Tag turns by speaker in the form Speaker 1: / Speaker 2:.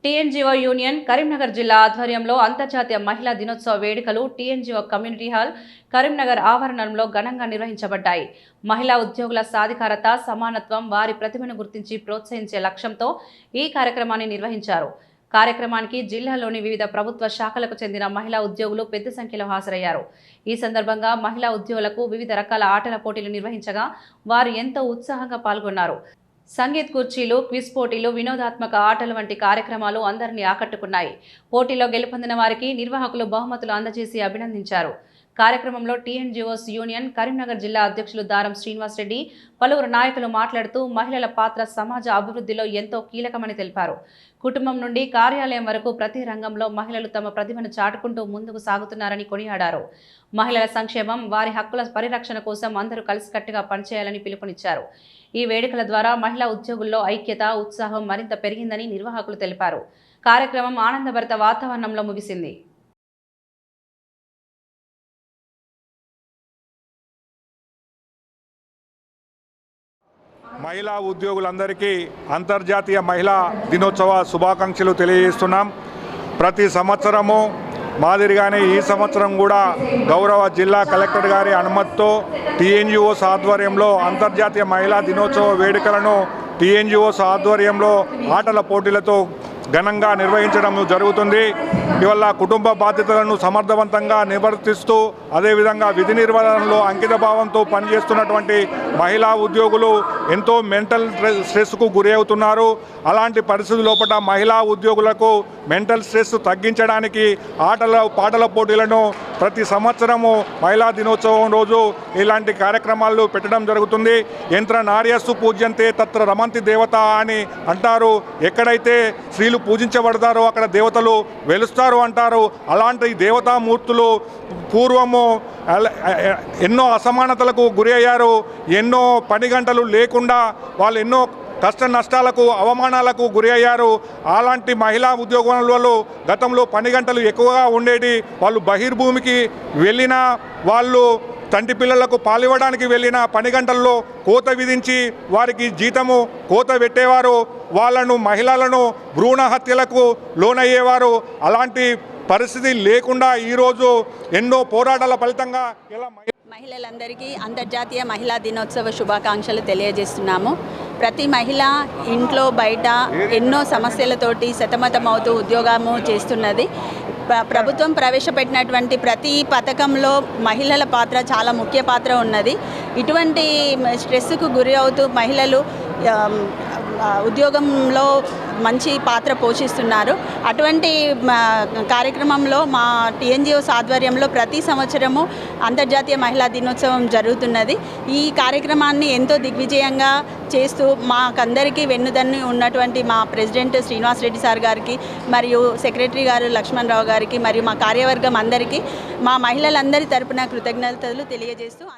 Speaker 1: TNGO union Karimnagar జిల్లా ఆధ్వర్యంలో అంతర్జాతీయ మహిళా దినోత్సవ వేడుకలు టీఎన్జీఓ కమ్యూనిటీ హాల్ కరీంనగర్ ఆవరణంలో ఘనంగా నిర్వహించబడ్డాయి. మహిళా ఉద్యోగుల సాధికారత, సమానత్వం, వారి ప్రతిభను గుర్తించి ప్రోత్సహించే లక్ష్యంతో ఈ కార్యక్రమాన్ని నిర్వహించారు. కార్యక్రమానికి జిల్లాలోని వివిధ ప్రభుత్వ శాఖలకు చెందిన మహిళా ఉద్యోగులు పెద్ద సంఖ్యలో హాజరయ్యారు. ఈ సందర్భంగా మహిళా ఉద్యోగులకు వివిధ రకాల ఆటల పోటీలు నిర్వహించగా వారు ఎంతో ఉత్సాహంగా పాల్గొన్నారు. సంగీత్ కుర్చీలు, క్విజ్ పోటీలు, వినోదాత్మక ఆటలు వంటి కార్యక్రమాలు అందరినీ ఆకట్టుకున్నాయి. పోటీలో గెలుపొందిన వారికి నిర్వాహకులు బహుమతులు అందజేసి అభినందించారు. కార్యక్రమంలో టీఎన్జీఓస్ యూనియన్ కరీంనగర్ జిల్లా అధ్యక్షులు దారం శ్రీనివాస్ రెడ్డి, పలువురు నాయకులు మాట్లాడుతూ మహిళల పాత్ర సమాజ అభివృద్ధిలో ఎంతో కీలకమని తెలిపారు. కుటుంబం నుండి కార్యాలయం వరకు ప్రతి రంగంలో మహిళలు తమ ప్రతిభను చాటుకుంటూ ముందుకు సాగుతున్నారని కొనియాడారు. మహిళల సంక్షేమం, వారి హక్కుల పరిరక్షణ కోసం అందరూ కలిసికట్టుగా పనిచేయాలని పిలుపునిచ్చారు. ఈ వేడుకల ద్వారా మహిళా ఉద్యోగుల్లో ఐక్యత, ఉత్సాహం మరింత పెరిగిందని నిర్వాహకులు తెలిపారు. కార్యక్రమం ఆనందభరిత వాతావరణంలో ముగిసింది.
Speaker 2: మహిళా ఉద్యోగులందరికీ అంతర్జాతీయ మహిళా దినోత్సవ శుభాకాంక్షలు తెలియజేస్తున్నాం. ప్రతి సంవత్సరము మాదిరిగానే ఈ సంవత్సరం కూడా గౌరవ జిల్లా కలెక్టర్ గారి అనుమతితో టీఎన్జీఓస్ ఆధ్వర్యంలో అంతర్జాతీయ మహిళా దినోత్సవ వేడుకలను టీఎన్జీఓస్ ఆధ్వర్యంలో ఆటల పోటీలతో ఘనంగా నిర్వహించడం జరుగుతుంది. ఇవల్ల కుటుంబ బాధ్యతలను సమర్థవంతంగా నిర్వర్తిస్తూ అదేవిధంగా విధి నిర్వహణలో అంకితభావంతో పనిచేస్తున్నటువంటి మహిళా ఉద్యోగులు ఎంతో మెంటల్ స్ట్రెస్కు గురి అవుతున్నారు. అలాంటి పరిస్థితి లోపల మహిళా ఉద్యోగులకు మెంటల్ స్ట్రెస్ తగ్గించడానికి పాటల పోటీలను ప్రతి సంవత్సరము మహిళా దినోత్సవం రోజు ఇలాంటి కార్యక్రమాలు పెట్టడం జరుగుతుంది. యంత్ర నార్యస్సు పూజ్యంతే తత్ర రమంతి దేవత అని అంటారు. ఎక్కడైతే స్త్రీలు పూజించబడతారో అక్కడ దేవతలు వెలుస్తారు అంటారు. అలాంటి దేవతామూర్తులు పూర్వము ఎన్నో అసమానతలకు గురి అయ్యారు. ఎన్నో పని గంటలు లేకుండా వాళ్ళు ఎన్నో కష్ట నష్టాలకు, అవమానాలకు గురి అయ్యారు. అలాంటి మహిళా ఉద్యోగులలో గతంలో పని గంటలు ఎక్కువగా ఉండేటి. వాళ్ళు బహిర్భూమికి వెళ్ళినా, వాళ్ళు తండ్రి పిల్లలకు పాలివ్వడానికి వెళ్ళిన పని గంటల్లో కోత విధించి వారికి జీతము కోత పెట్టేవారు. వాళ్ళను మహిళలను భ్రూణ హత్యలకు లోనయ్యేవారు. అలాంటి పరిస్థితి లేకుండా ఈరోజు ఎన్నో పోరాటాల ఫలితంగా ఇలా
Speaker 3: మహిళలందరికీ అంతర్జాతీయ మహిళా దినోత్సవ శుభాకాంక్షలు తెలియజేస్తున్నాము. ప్రతి మహిళ ఇంట్లో బయట ఎన్నో సమస్యలతోటి సతమతమవుతూ ఉద్యోగము చేస్తున్నది. ప్రభుత్వం ప్రవేశపెట్టినటువంటి ప్రతి పథకంలో మహిళల పాత్ర చాలా ముఖ్య పాత్ర ఉన్నది. ఇటువంటి స్ట్రెస్కు గురి అవుతూ మహిళలు ఉద్యోగంలో మంచి పాత్ర పోషిస్తున్నారు. అటువంటి కార్యక్రమంలో మా టీఎన్జీఓస్ ఆధ్వర్యంలో ప్రతి సంవత్సరము అంతర్జాతీయ మహిళా దినోత్సవం జరుగుతున్నది. ఈ కార్యక్రమాన్ని ఎంతో దిగ్విజయంగా చేస్తూ మాకందరికీ వెన్నుదన్ను ఉన్నటువంటి మా ప్రెసిడెంట్ శ్రీనివాస్ రెడ్డి సార్ గారికి, మరియు సెక్రటరీ గారు లక్ష్మణ్ రావు గారికి, మరియు మా కార్యవర్గం అందరికీ మా మహిళలందరి తరపున కృతజ్ఞతలు తెలియజేస్తూ